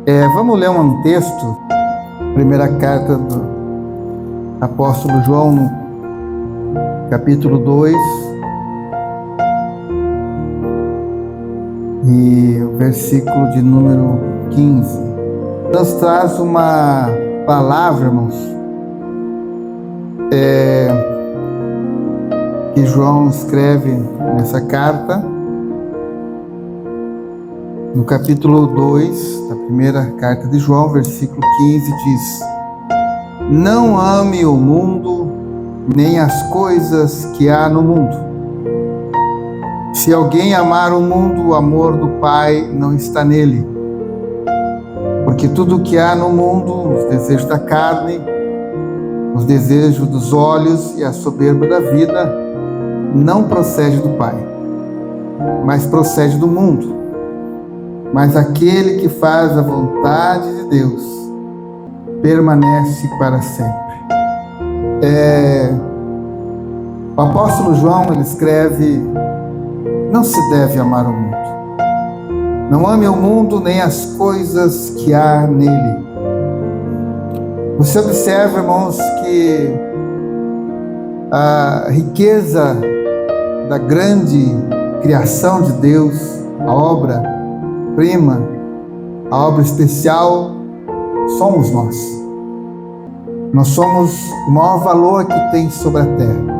Vamos ler um texto, primeira carta do apóstolo João, no capítulo 2, e o versículo de número 15. Nos traz uma palavra, irmãos, que João escreve nessa carta, no capítulo 2 da primeira carta de João, versículo 15, diz: não ame o mundo, nem as coisas que há no mundo. Se alguém amar o mundo, o amor do Pai não está nele. Porque tudo o que há no mundo, os desejos da carne, os desejos dos olhos e a soberba da vida, não procede do Pai, mas procede do mundo. Mas aquele que faz a vontade de Deus permanece para sempre. O apóstolo João, ele escreve: não se deve amar o mundo. Não ame o mundo nem as coisas que há nele. Você observa, irmãos, que a riqueza da grande criação de Deus, a obra-prima, a obra especial, somos nós. Nós somos o maior valor que tem sobre a terra.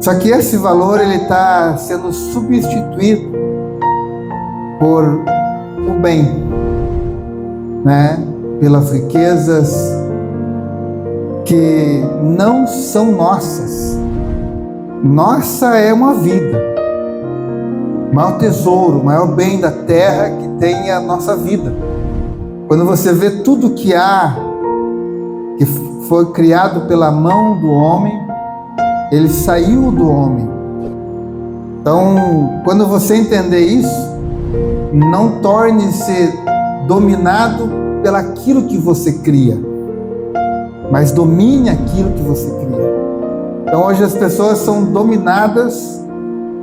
Só que esse valor ele está sendo substituído por o bem, né? Pelas riquezas que não são nossas. Nossa é uma vida. O maior tesouro, o maior bem da terra que tem é a nossa vida. Quando você vê tudo que há, que foi criado pela mão do homem, ele saiu do homem. Então, quando você entender isso, não torne-se dominado pelaquilo que você cria, mas domine aquilo que você cria. Então, hoje as pessoas são dominadas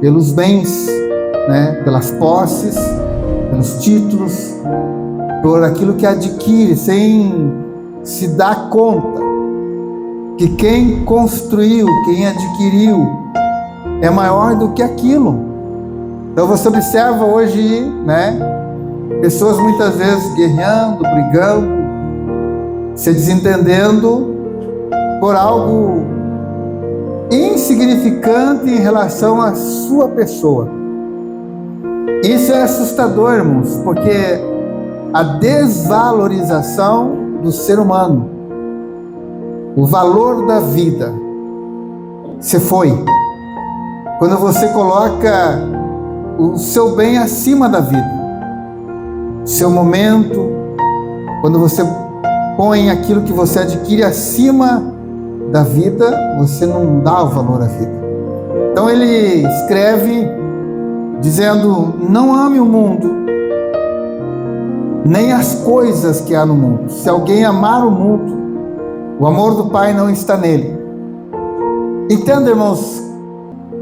pelos bens, né? Pelas posses, pelos títulos, por aquilo que adquire, sem se dar conta que quem construiu, quem adquiriu, é maior do que aquilo. Então você observa hoje, né, pessoas muitas vezes guerreando, brigando, se desentendendo por algo insignificante em relação à sua pessoa. Isso é assustador, irmãos, porque a desvalorização do ser humano, o valor da vida, se foi. Quando você coloca o seu bem acima da vida, seu momento, quando você põe aquilo que você adquire acima da vida, você não dá o valor à vida. Então ele escreve dizendo: não ame o mundo, nem as coisas que há no mundo. Se alguém amar o mundo, o amor do Pai não está nele. Entenda, irmãos,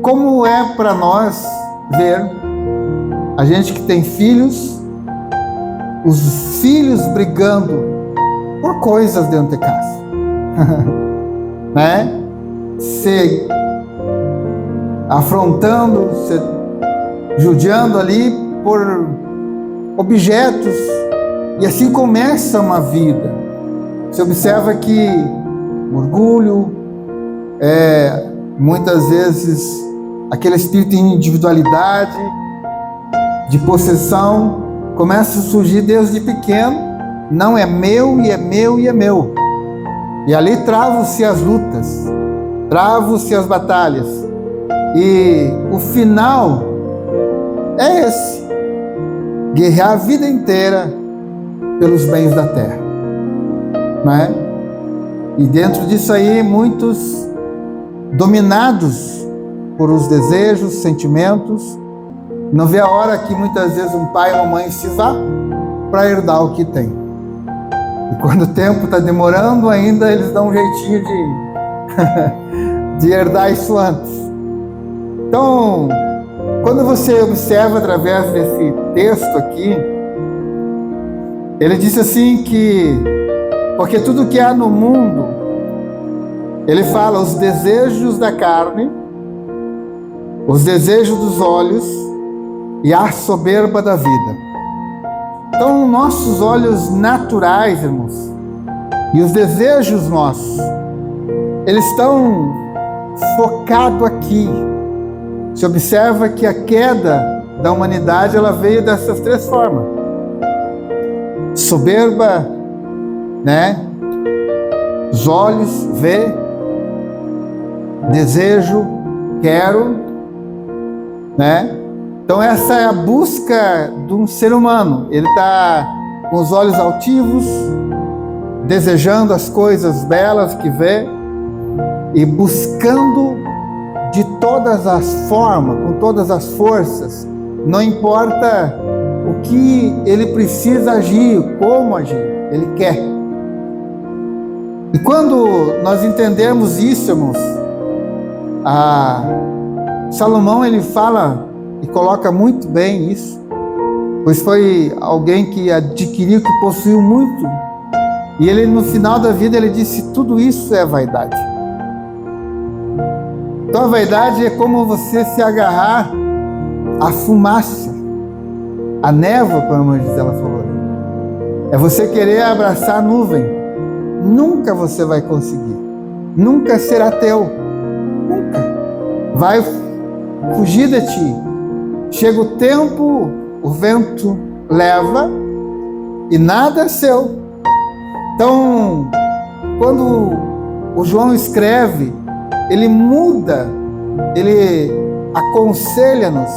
como é para nós ver a gente que tem filhos, os filhos brigando por coisas dentro de casa, né? Se afrontando, se judiando ali por objetos, e assim começa uma vida. Você observa que orgulho, muitas vezes aquele espírito de individualidade, de possessão, começa a surgir desde pequeno. Não é meu, e é meu, e é meu. E ali travam-se as lutas, travam-se as batalhas. E o final é esse: guerrear a vida inteira pelos bens da terra, não é? E dentro disso aí, muitos dominados por os desejos, sentimentos, não vê a hora que muitas vezes um pai ou uma mãe se vá para herdar o que tem. E quando o tempo está demorando ainda, eles dão um jeitinho de herdar isso antes. Então, quando você observa através desse texto aqui, Ele disse assim que, porque tudo que há no mundo, ele fala, os desejos da carne, os desejos dos olhos e a soberba da vida. Então, nossos olhos naturais, irmãos, e os desejos nossos, eles estão focados aqui. Se observa que a queda da humanidade, ela veio dessas três formas: soberba, né? Os olhos, vê, desejo, quero, né? Então essa é a busca de um ser humano. Ele está com os olhos altivos, desejando as coisas belas que vê e buscando de todas as formas, com todas as forças, não importa o que ele precisa agir, como agir, ele quer. E quando nós entendemos isso, irmãos, Salomão, ele fala e coloca muito bem isso, pois foi alguém que adquiriu, que possuiu muito, e ele no final da vida ele disse: tudo isso é vaidade. Então a vaidade é como você se agarrar à fumaça, a névoa, como a irmã Gisela falou. É você querer abraçar a nuvem. Nunca você vai conseguir. Nunca será teu. Nunca. Vai fugir de ti. Chega o tempo, o vento leva e nada é seu. Então, quando o João escreve, ele muda, ele aconselha-nos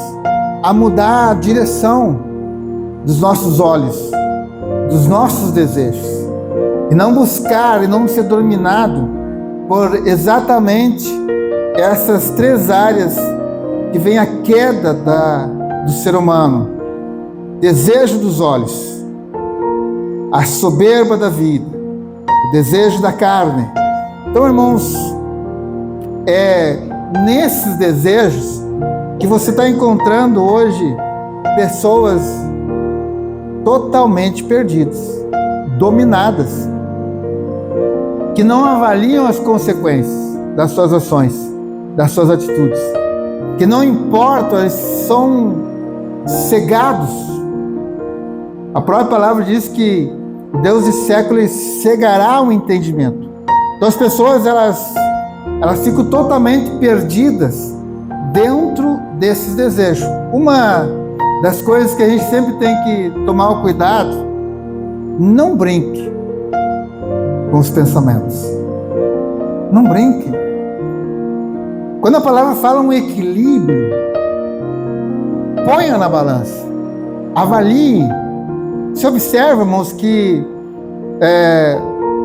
a mudar a direção dos nossos olhos, dos nossos desejos, e não buscar e não ser dominado por exatamente essas três áreas que vem a queda do ser humano: desejo dos olhos, a soberba da vida, o desejo da carne. Então, irmãos, é nesses desejos que você está encontrando hoje pessoas totalmente perdidas, dominadas, que não avaliam as consequências das suas ações, das suas atitudes, que não importam, eles são cegados. A própria palavra diz que o Deus de séculos cegará o entendimento. Então as pessoas, elas ficam totalmente perdidas dentro desses desejos. Uma das coisas que a gente sempre tem que tomar o cuidado: não brinque com os pensamentos. Não brinque. Quando a palavra fala um equilíbrio, ponha na balança, avalie. Se observa, irmãos, que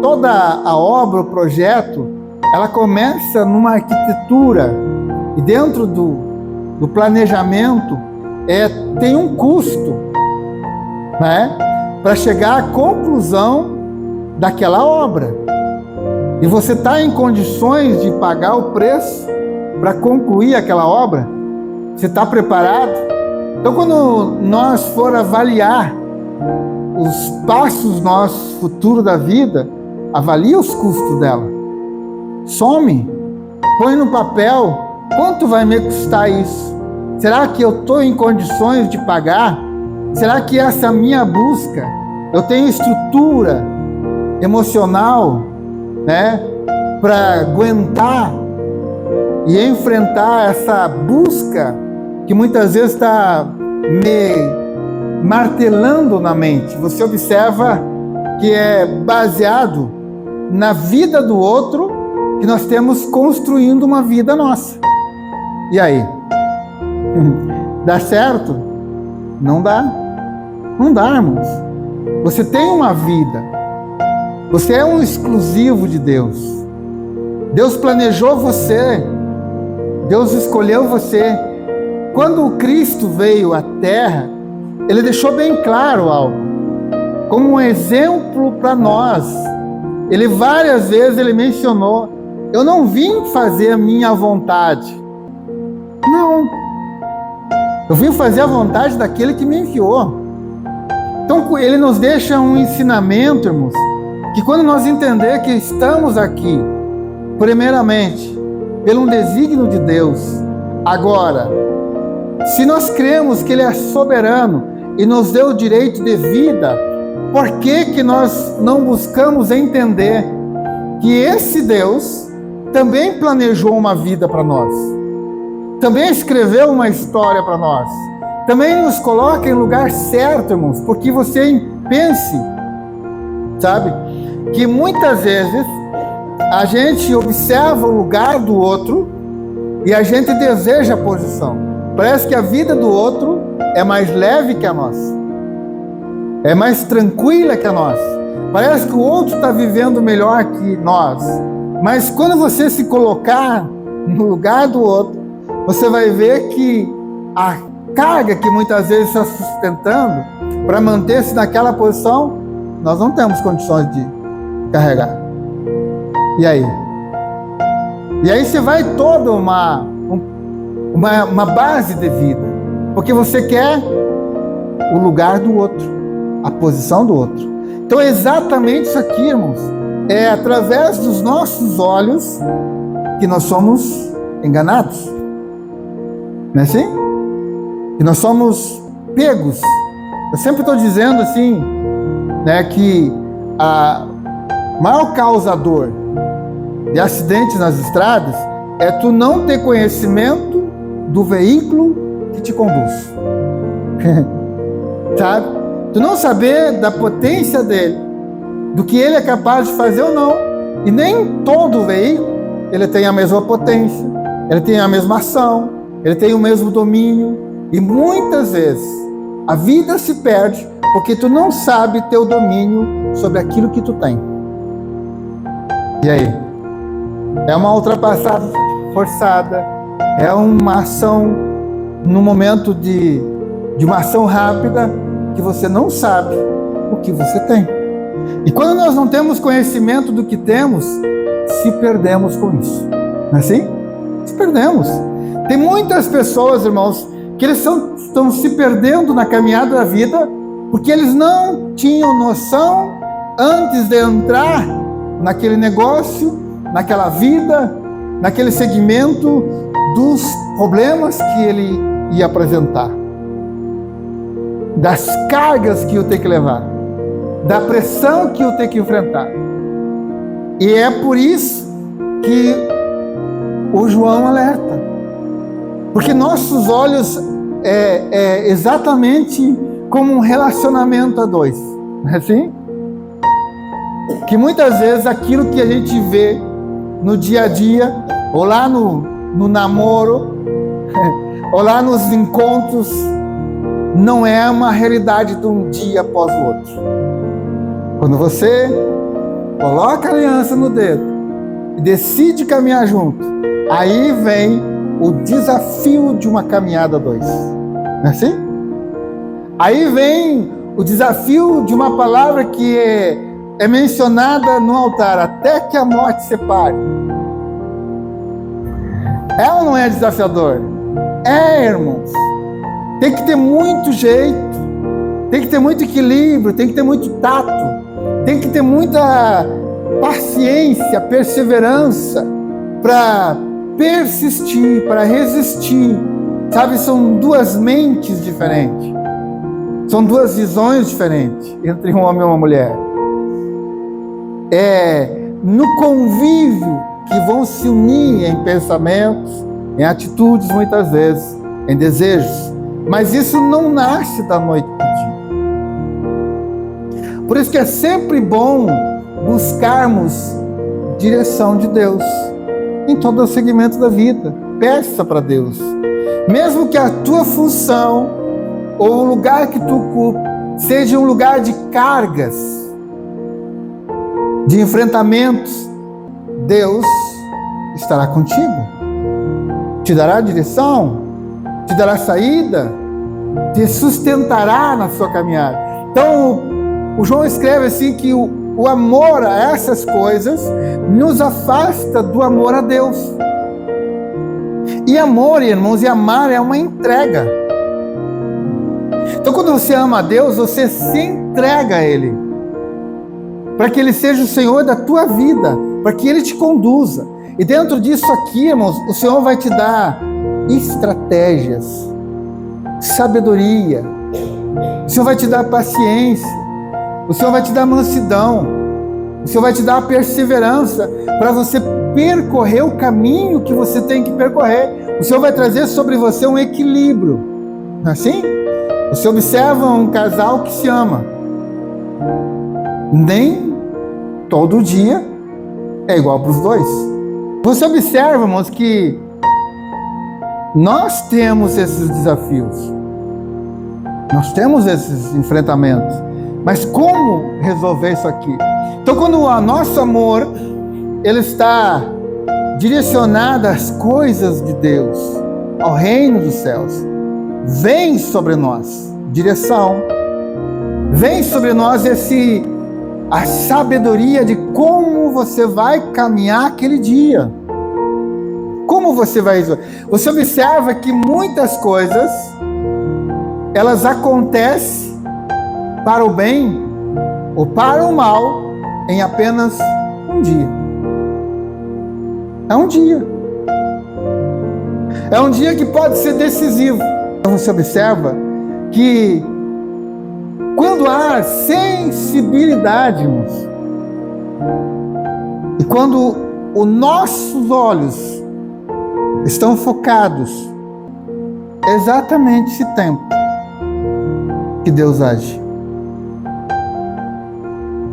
toda a obra, o projeto, ela começa numa arquitetura, e dentro do planejamento tem um custo, né, para chegar à conclusão daquela obra. E você está em condições de pagar o preço para concluir aquela obra? Você está preparado? Então, quando nós for avaliar os passos nossos, futuro da vida, avalie os custos dela. Some, põe no papel, quanto vai me custar isso? Será que eu estou em condições de pagar? Será que essa minha busca, eu tenho estrutura emocional, né, para aguentar e enfrentar essa busca que muitas vezes está me martelando na mente? Você observa que é baseado na vida do outro que nós temos construindo uma vida nossa. E aí? Dá certo? Não dá. Não dá, irmãos. Você tem uma vida. Você é um exclusivo de Deus. Deus planejou você. Deus escolheu você. Quando o Cristo veio à Terra, Ele deixou bem claro algo, como um exemplo para nós. Ele várias vezes ele mencionou: eu não vim fazer a minha vontade. Não. Eu vim fazer a vontade daquele que me enviou. Então ele nos deixa um ensinamento, irmãos, que quando nós entender que estamos aqui, primeiramente, pelo um desígnio de Deus, agora, se nós cremos que Ele é soberano e nos deu o direito de vida, por que nós não buscamos entender que esse Deus também planejou uma vida para nós, também escreveu uma história para nós, também nos coloca em lugar certo, irmãos, porque você pense, sabe, que muitas vezes a gente observa o lugar do outro e a gente deseja a posição. Parece que a vida do outro é mais leve que a nossa, é mais tranquila que a nossa. Parece que o outro está vivendo melhor que nós. Mas quando você se colocar no lugar do outro, você vai ver que a carga que muitas vezes está sustentando para manter-se naquela posição, nós não temos condições de carregar. E aí? E aí você vai toda uma base de vida, porque você quer o lugar do outro, a posição do outro. Então é exatamente isso aqui, irmãos. É através dos nossos olhos que nós somos enganados. Não é assim? Que nós somos pegos. Eu sempre estou dizendo assim, né, que a maior causador de acidentes nas estradas é tu não ter conhecimento do veículo que te conduz. Sabe? Tu não saber da potência dele, do que ele é capaz de fazer ou não. E nem todo veículo ele tem a mesma potência, ele tem a mesma ação, ele tem o mesmo domínio. E muitas vezes a vida se perde porque tu não sabe ter o domínio sobre aquilo que tu tem. E aí? É uma ultrapassada forçada, é uma ação no momento de uma ação rápida que você não sabe o que você tem. E quando nós não temos conhecimento do que temos, se perdemos com isso. Não é assim? Se perdemos. Tem muitas pessoas, irmãos, que eles estão se perdendo na caminhada da vida porque eles não tinham noção antes de entrar naquele negócio, naquela vida, naquele segmento dos problemas que ele ia apresentar, das cargas que eu tenho que levar, da pressão que eu tenho que enfrentar. E é por isso que o João alerta, porque nossos olhos é exatamente como um relacionamento a dois, não é assim? Que muitas vezes aquilo que a gente vê no dia a dia, ou lá no namoro, ou lá nos encontros, não é uma realidade de um dia após o outro. Quando você coloca a aliança no dedo e decide caminhar junto, aí vem o desafio de uma caminhada a dois. Não é assim? Aí vem o desafio de uma palavra que é mencionada no altar, até que a morte separe. É ou não é desafiador? É, irmãos. Tem que ter muito jeito, tem que ter muito equilíbrio, tem que ter muito tato, tem que ter muita paciência, perseverança para persistir, para resistir. Sabe, são duas mentes diferentes, são duas visões diferentes entre um homem e uma mulher. É no convívio que vão se unir em pensamentos, em atitudes, muitas vezes, em desejos. Mas isso não nasce da noite para o dia. Por isso que é sempre bom buscarmos direção de Deus em todo o segmento da vida. Peça para Deus. Mesmo que a tua função ou o lugar que tu ocupa seja um lugar de cargas, de enfrentamentos, Deus estará contigo. Te dará direção, te dará saída, te sustentará na sua caminhada. Então, o João escreve assim que o amor a essas coisas nos afasta do amor a Deus. E amor, irmãos, e amar é uma entrega. Então, quando você ama a Deus, você se entrega a Ele, para que Ele seja o Senhor da tua vida, para que Ele te conduza. E dentro disso aqui, irmãos, o Senhor vai te dar estratégias, sabedoria, o Senhor vai te dar paciência, o Senhor vai te dar mansidão, o Senhor vai te dar a perseverança para você percorrer o caminho que você tem que percorrer. O Senhor vai trazer sobre você um equilíbrio. Não é assim? Você observa um casal que se ama. Nem todo dia é igual para os dois. Você observa, irmãos, que nós temos esses desafios. Nós temos esses enfrentamentos. Mas como resolver isso aqui? Então, quando o nosso amor ele está direcionado às coisas de Deus, ao reino dos céus, vem sobre nós direção, vem sobre nós a sabedoria de como você vai caminhar aquele dia. Como você vai... Você observa que muitas coisas, elas acontecem para o bem ou para o mal em apenas um dia. É um dia. É um dia que pode ser decisivo. Você observa que quando há sensibilidade, irmãos, e quando os nossos olhos estão focados exatamente esse tempo que Deus age.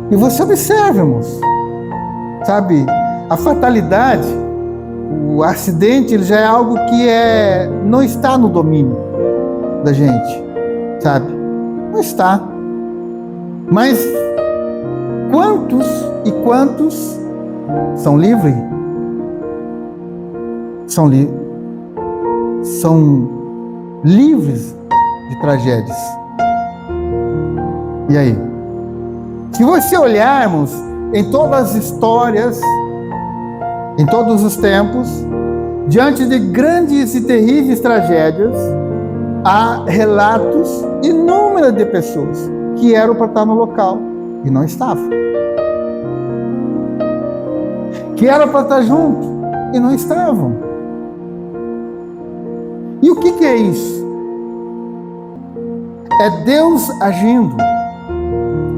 E você observa, irmãos, sabe, a fatalidade, o acidente, ele já é algo que não está no domínio da gente, sabe? Não está. Mas quantos e quantos são livres? São livres de tragédias. E aí? Se você olharmos em todas as histórias, em todos os tempos, diante de grandes e terríveis tragédias, há relatos inúmeros de pessoas que eram para estar no local e não estavam. Que eram para estar junto e não estavam. E o que é isso? É Deus agindo.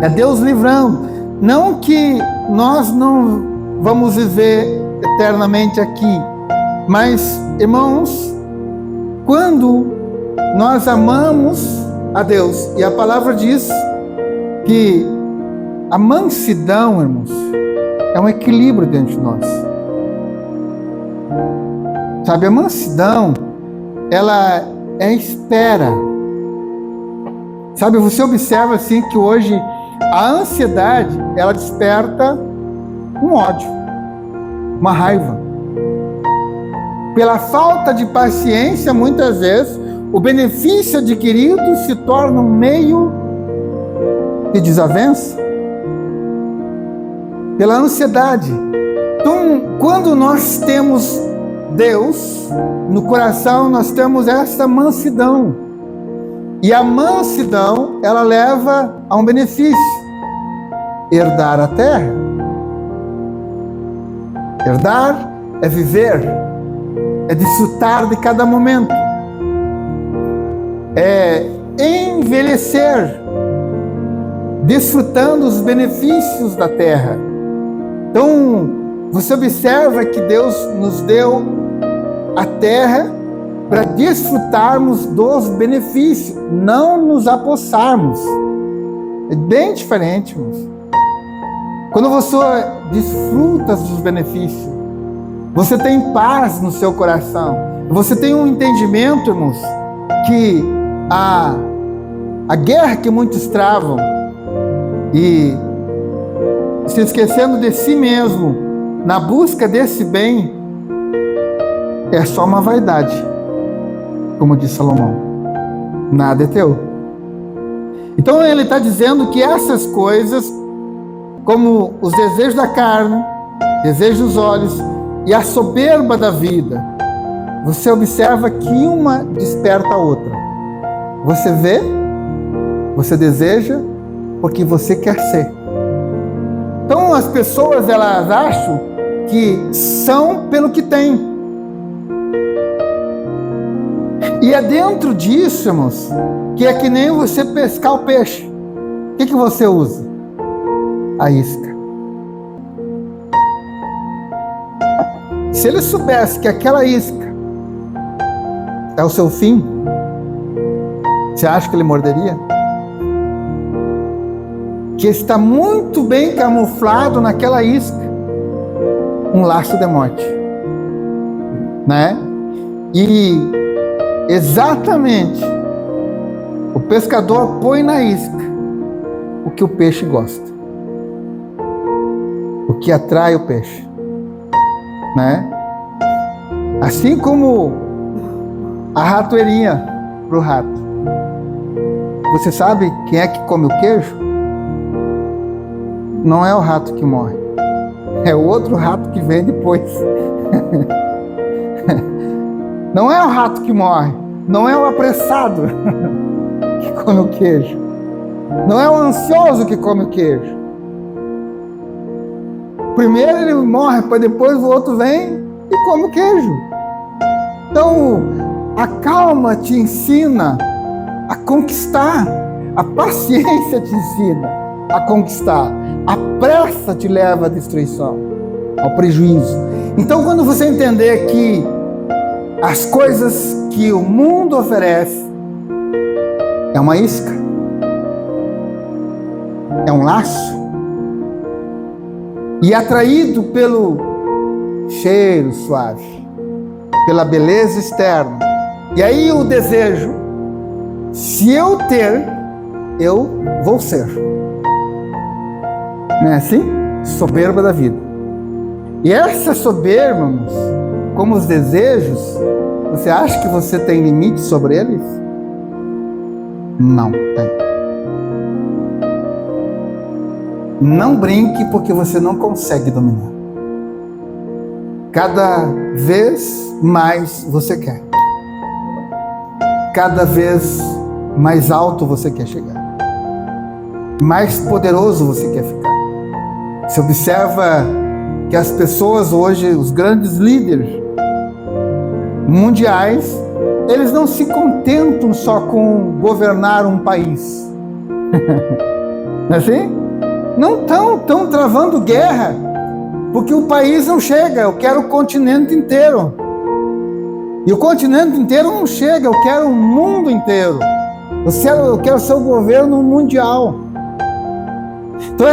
É Deus livrando. Não que nós não vamos viver eternamente aqui, mas, irmãos, quando nós amamos a Deus, e a palavra diz que a mansidão, irmãos, é um equilíbrio dentro de nós. Sabe, a mansidão, ela é espera. Sabe, você observa assim que hoje a ansiedade, ela desperta um ódio, uma raiva. Pela falta de paciência, muitas vezes, o benefício adquirido se torna um meio de desavença. Pela ansiedade. Então, quando nós temos Deus no coração, nós temos essa mansidão. E a mansidão, ela leva a um benefício: herdar a terra. Herdar é viver, é desfrutar de cada momento, é envelhecer, desfrutando os benefícios da terra. Então, você observa que Deus nos deu a terra para desfrutarmos dos benefícios, não nos apossarmos. É bem diferente, irmãos. Quando você desfruta dos benefícios, você tem paz no seu coração. Você tem um entendimento, irmãos, que a guerra que muitos travam e se esquecendo de si mesmo na busca desse bem é só uma vaidade, como diz Salomão. Nada é teu. Então ele está dizendo que essas coisas, como os desejos da carne, desejos dos olhos e a soberba da vida, você observa que uma desperta a outra. Você vê, você deseja, porque você quer ser. Então as pessoas, elas acham que são pelo que têm. E é dentro disso, irmãos, que é que nem você pescar o peixe. O que você usa? A isca. Se ele soubesse que aquela isca é o seu fim, você acha que ele morderia? Que está muito bem camuflado naquela isca um laço de morte, né? E exatamente o pescador põe na isca o que o peixe gosta, o que atrai o peixe, né? Assim como a ratoeirinha pro rato. Você sabe quem é que come o queijo? Não é o rato que morre, é o outro rato que vem depois. Não é o rato que morre, não é o apressado que come o queijo, não é o ansioso que come o queijo. Primeiro ele morre, para depois o outro vem e come o queijo. Então, a calma te ensina a conquistar, a paciência te ensina a conquistar, a pressa te leva à destruição, ao prejuízo. Então, quando você entender que as coisas que o mundo oferece é uma isca, é um laço, e atraído pelo cheiro suave, pela beleza externa, e aí o desejo, se eu ter, eu vou ser. Não é assim? Soberba da vida. E essa soberba, irmãos, como os desejos, você acha que você tem limite sobre eles? Não tem. Não brinque, porque você não consegue dominar. Cada vez mais você quer. Cada vez mais alto você quer chegar. Mais poderoso você quer ficar. Você observa que as pessoas hoje, os grandes líderes mundiais, eles não se contentam só com governar um país. Não é assim? Não estão travando guerra, porque o país não chega, eu quero o continente inteiro. E o continente inteiro não chega, eu quero o mundo inteiro. Eu quero ser o governo mundial. Então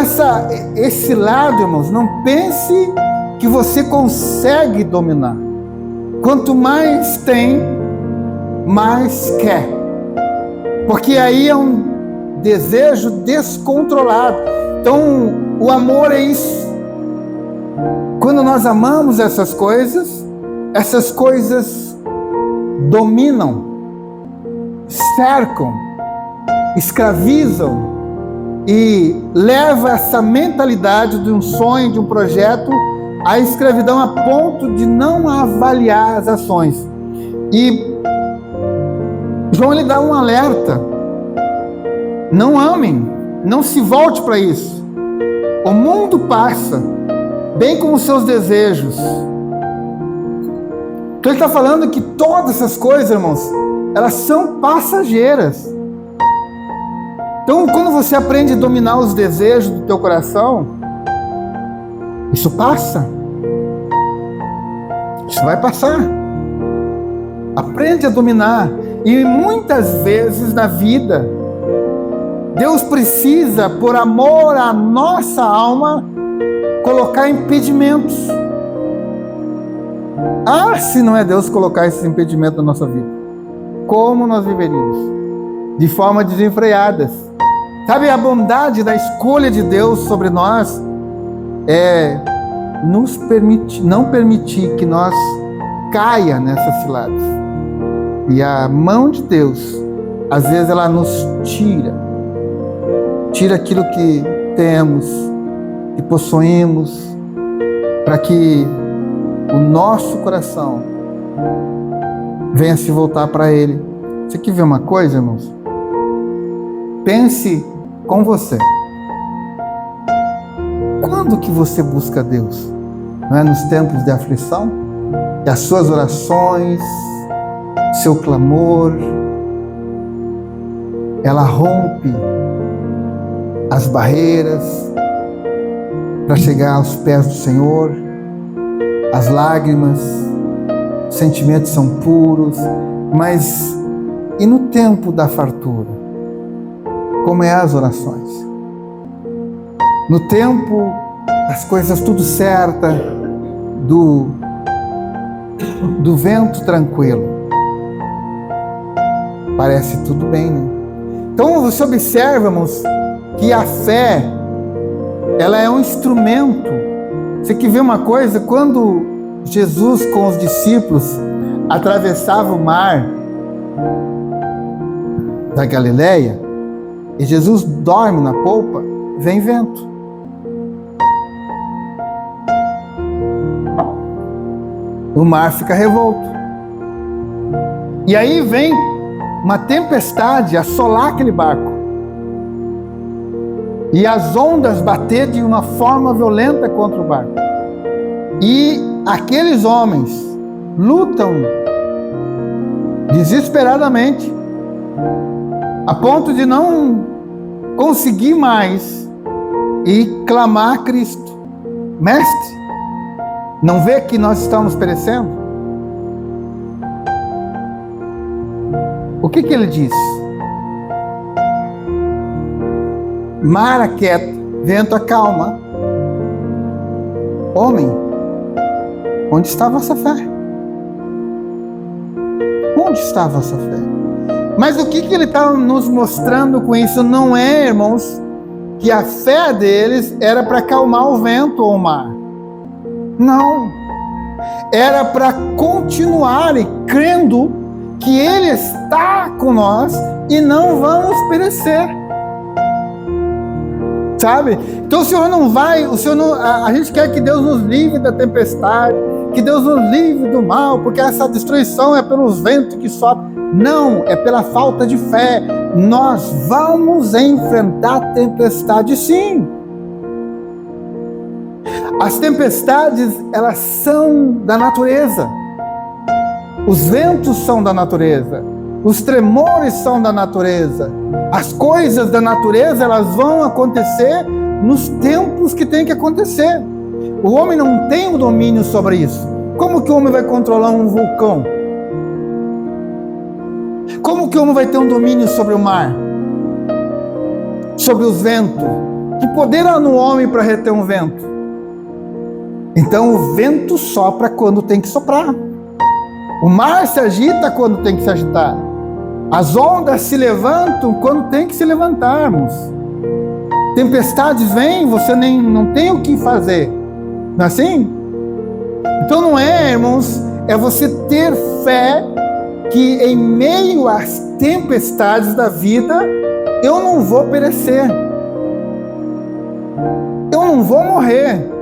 esse lado, irmãos, não pense que você consegue dominar. Quanto mais tem, mais quer. Porque aí é um desejo descontrolado. Então o amor é isso. Quando nós amamos essas coisas dominam, cercam, escravizam e levam essa mentalidade de um sonho, de um projeto, à escravidão a ponto de não avaliar as ações. E João lhe dá um alerta: não amem, não se volte para isso. O mundo passa, bem como os seus desejos. Então ele está falando que todas essas coisas, irmãos, elas são passageiras. Então quando você aprende a dominar os desejos do teu coração, isso passa. Isso vai passar. Aprende a dominar. E muitas vezes na vida, Deus precisa, por amor à nossa alma, colocar impedimentos. Ah, se não é Deus colocar esses impedimentos na nossa vida, como nós viveríamos? De forma desenfreada. Sabe, a bondade da escolha de Deus sobre nós é não permitir que nós caia nessas ciladas. E a mão de Deus, às vezes ela nos tira aquilo que temos, que possuímos, para que o nosso coração venha se voltar para Ele. Você quer ver uma coisa, irmãos? Pense com você. Quando que você busca Deus? Não é nos tempos de aflição? E as suas orações, seu clamor, ela rompe as barreiras para chegar aos pés do Senhor. As lágrimas, os sentimentos são puros, mas e no tempo da fartura? Como é as orações? No tempo das coisas tudo certa, do vento tranquilo, parece tudo bem, né? Então você observa, irmãos, que a fé, ela é um instrumento. Você quer ver uma coisa? Quando Jesus com os discípulos atravessava o mar da Galileia, e Jesus dorme na polpa, vem vento. O mar fica revolto. E aí vem uma tempestade assolar aquele barco. E as ondas bater de uma forma violenta contra o barco. E aqueles homens lutam desesperadamente, a ponto de não conseguir mais e clamar a Cristo: Mestre, não vê que nós estamos perecendo? O que ele diz? Mar aquieta, vento acalma. Homem, onde está a vossa fé? Onde está a vossa fé? Mas o que ele está nos mostrando com isso? Não é, irmãos, que a fé deles era para acalmar o vento ou o mar. Não. Era para continuarem crendo que Ele está com nós e não vamos perecer. Sabe? Então o Senhor não vai, a gente quer que Deus nos livre da tempestade, que Deus nos livre do mal, porque essa destruição é pelos ventos que sopram. Não, é pela falta de fé. Nós vamos enfrentar a tempestade, sim. As tempestades, elas são da natureza. Os ventos são da natureza. Os tremores são da natureza. As coisas da natureza, elas vão acontecer nos tempos que tem que acontecer. O homem não tem o domínio sobre isso. Como que o homem vai controlar um vulcão? Como que o homem vai ter um domínio sobre o mar? Sobre os ventos? Que poder há no homem para reter um vento? Então o vento sopra quando tem que soprar. O mar se agita quando tem que se agitar. As ondas se levantam quando tem que se levantarmos. Tempestades vêm, você não tem o que fazer. Não é assim? Então não é, irmãos, é você ter fé que em meio às tempestades da vida, eu não vou perecer. Eu não vou morrer.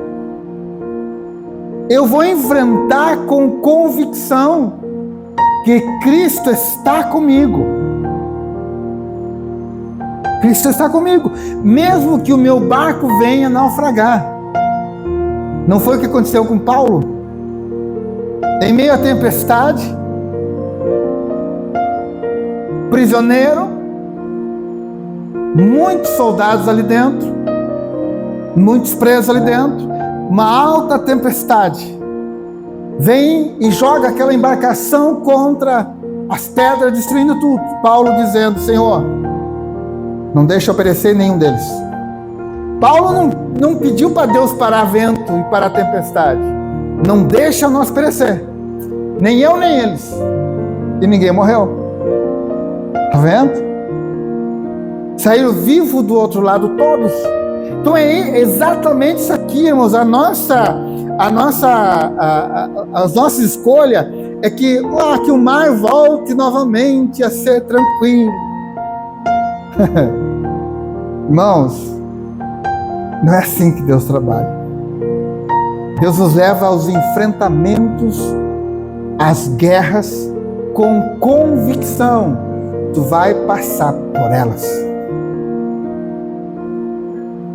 Eu vou enfrentar com convicção que Cristo está comigo. Cristo está comigo. Mesmo que o meu barco venha naufragar. Não foi o que aconteceu com Paulo? Em meio à tempestade, prisioneiro, muitos soldados ali dentro, muitos presos ali dentro, uma alta tempestade, vem e joga aquela embarcação contra as pedras, destruindo tudo. Paulo dizendo: Senhor, não deixa eu perecer nenhum deles. Paulo não pediu para Deus parar vento e parar a tempestade. Não deixa nós perecer, nem eu nem eles. E ninguém morreu. Está vendo? Saíram vivos do outro lado todos. Então é exatamente isso aqui, irmãos. A nossa escolha é que o mar volte novamente a ser tranquilo. Irmãos, não é assim que Deus trabalha. Deus nos leva aos enfrentamentos, às guerras, com convicção. Tu vai passar por elas.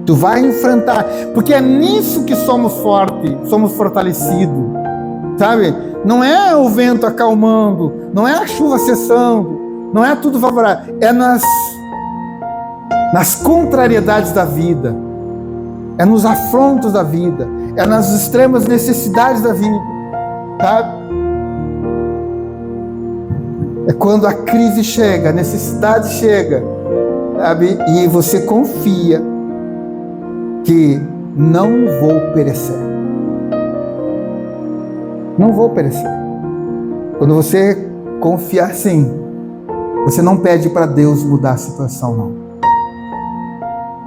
Tu vai enfrentar, porque é nisso que somos fortes, somos fortalecidos, sabe? Não é o vento acalmando, não é a chuva cessando, não é tudo favorável, é nas contrariedades da vida, é nos afrontos da vida, é nas extremas necessidades da vida, sabe? É quando a crise chega, a necessidade chega, sabe? E você confia que não vou perecer. Não vou perecer. Quando você confiar assim, você não pede para Deus mudar a situação, não.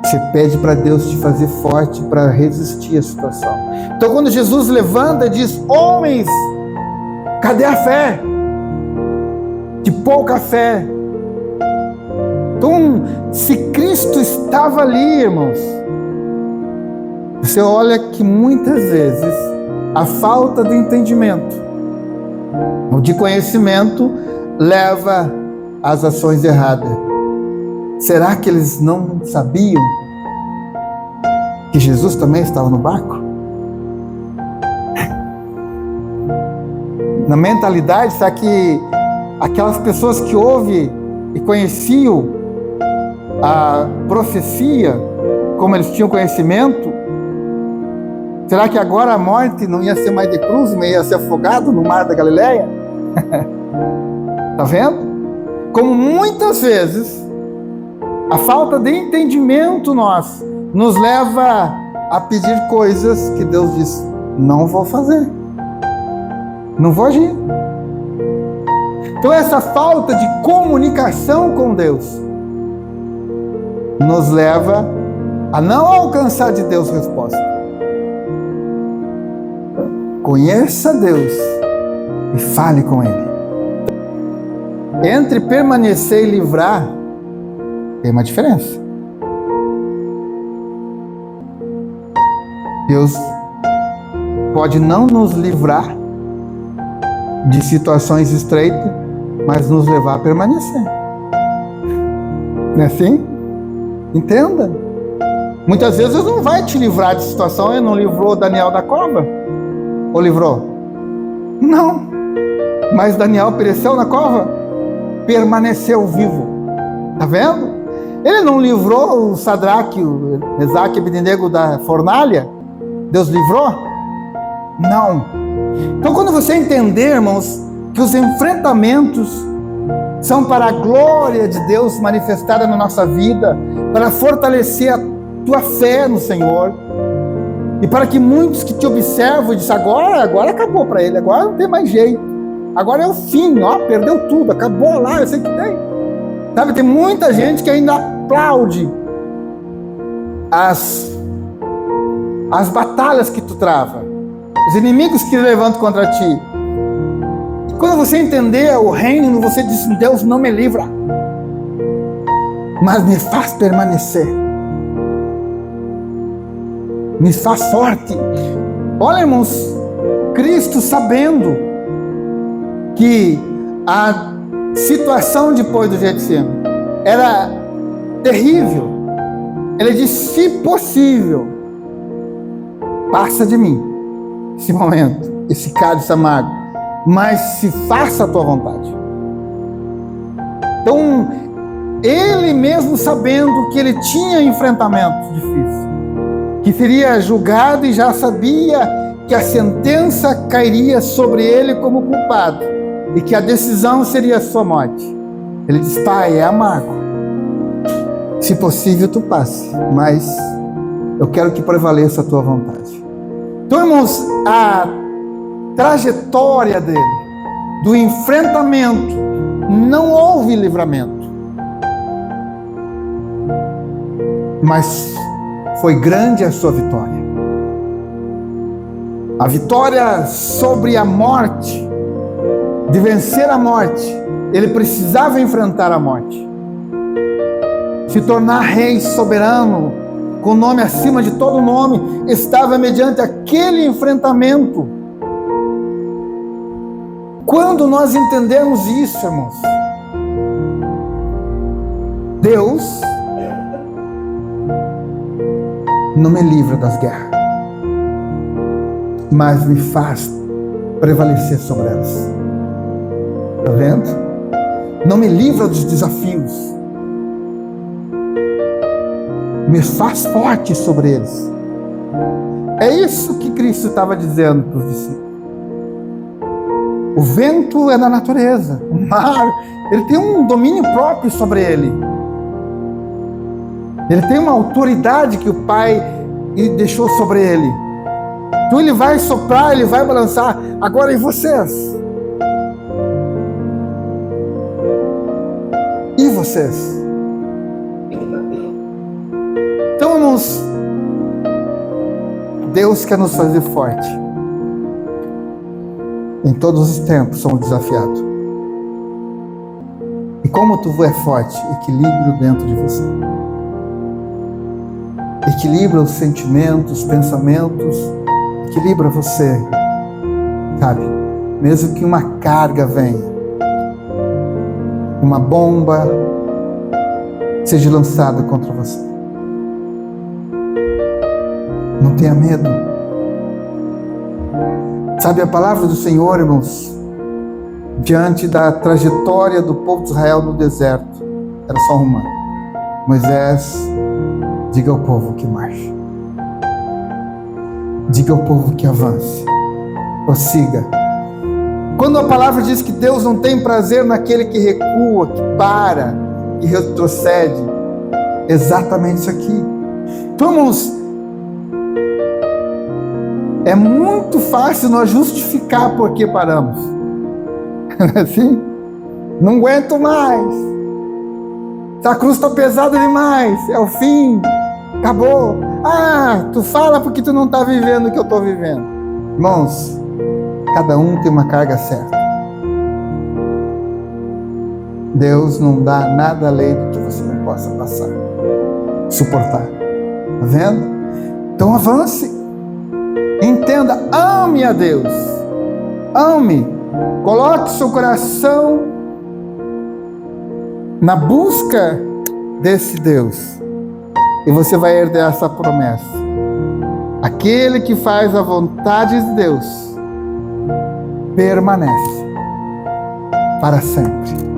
Você pede para Deus te fazer forte para resistir à situação. Então quando Jesus levanta e diz: homens, cadê a fé? De pouca fé. Então, se Cristo estava ali, irmãos, você olha que muitas vezes a falta de entendimento ou de conhecimento leva às ações erradas. Será que eles não sabiam que Jesus também estava no barco? Na mentalidade, será que aquelas pessoas que ouvem e conheciam a profecia, como eles tinham conhecimento, será que agora a morte não ia ser mais de cruz, mas ia ser afogado no mar da Galileia? Está vendo? Como muitas vezes a falta de entendimento nos leva a pedir coisas que Deus diz: não vou fazer, não vou agir. Então essa falta de comunicação com Deus nos leva a não alcançar de Deus resposta. Conheça Deus e fale com Ele. Entre permanecer e livrar, tem uma diferença. Deus pode não nos livrar de situações estreitas, mas nos levar a permanecer. Não é assim? Entenda. Muitas vezes Deus não vai te livrar de situação. Ele não livrou Daniel da cova? Ou livrou? Não. Mas Daniel pereceu na cova? Permaneceu vivo. Está vendo? Ele não livrou o Sadraque, o Mesaque e Abednego da fornalha? Deus livrou? Não. Então quando você entender, irmãos, que os enfrentamentos são para a glória de Deus manifestada na nossa vida, para fortalecer a tua fé no Senhor, e para que muitos que te observam dizem: agora acabou para ele, agora não tem mais jeito, agora é o fim, ó, perdeu tudo, acabou lá, eu sei que tem. Sabe, tem muita gente que ainda aplaude as batalhas que tu trava, os inimigos que levantam contra ti. Quando você entender o reino, você diz: Deus não me livra, mas me faz permanecer, me faz forte. Olha, irmãos, Cristo, sabendo que a situação depois do Getsemane era terrível, ele disse: se possível, passa de mim esse momento, esse cálice amargo, mas se faça a tua vontade. Então, ele mesmo sabendo que ele tinha enfrentamentos difíceis, que seria julgado, e já sabia que a sentença cairia sobre ele como culpado e que a decisão seria a sua morte, ele diz: Pai, é amargo, se possível tu passe, mas eu quero que prevaleça a tua vontade. Então, irmãos, a trajetória dele, do enfrentamento, não houve livramento, mas foi grande a sua vitória. A vitória sobre a morte, de vencer a morte. Ele precisava enfrentar a morte, se tornar rei soberano, com nome acima de todo nome, estava mediante aquele enfrentamento. Quando nós entendemos isso, irmãos, Deus não me livra das guerras, mas me faz prevalecer sobre elas. Está vendo? Não me livra dos desafios, me faz forte sobre eles. É isso que Cristo estava dizendo para os discípulos. O vento é da natureza, o mar, ele tem um domínio próprio sobre ele. Ele tem uma autoridade que o Pai deixou sobre ele. Então ele vai soprar, ele vai balançar. Agora, e vocês? E vocês? Então, irmãos, Deus quer nos fazer forte. Em todos os tempos somos desafiados. E como tu é forte, equilíbrio dentro de você. Equilibra os sentimentos, os pensamentos. Equilibra você. Sabe? Mesmo que uma carga venha, uma bomba seja lançada contra você. Não tenha medo. Sabe, a palavra do Senhor, irmãos, diante da trajetória do povo de Israel no deserto, era só uma: Moisés, diga ao povo que marche, diga ao povo que avance, prossiga. Quando a palavra diz que Deus não tem prazer naquele que recua, que para, que retrocede, exatamente isso aqui. Então, irmãos, é muito fácil nós justificar por que paramos. Assim? Não aguento mais. Essa cruz está pesada demais. É o fim. Acabou. Ah, tu fala porque tu não está vivendo o que eu estou vivendo. Irmãos, cada um tem uma carga certa. Deus não dá nada além do que você não possa passar, suportar. Está vendo? Então avance. Entenda, ame a Deus. Ame. Coloque seu coração na busca desse Deus. E você vai herdar essa promessa. Aquele que faz a vontade de Deus permanece para sempre.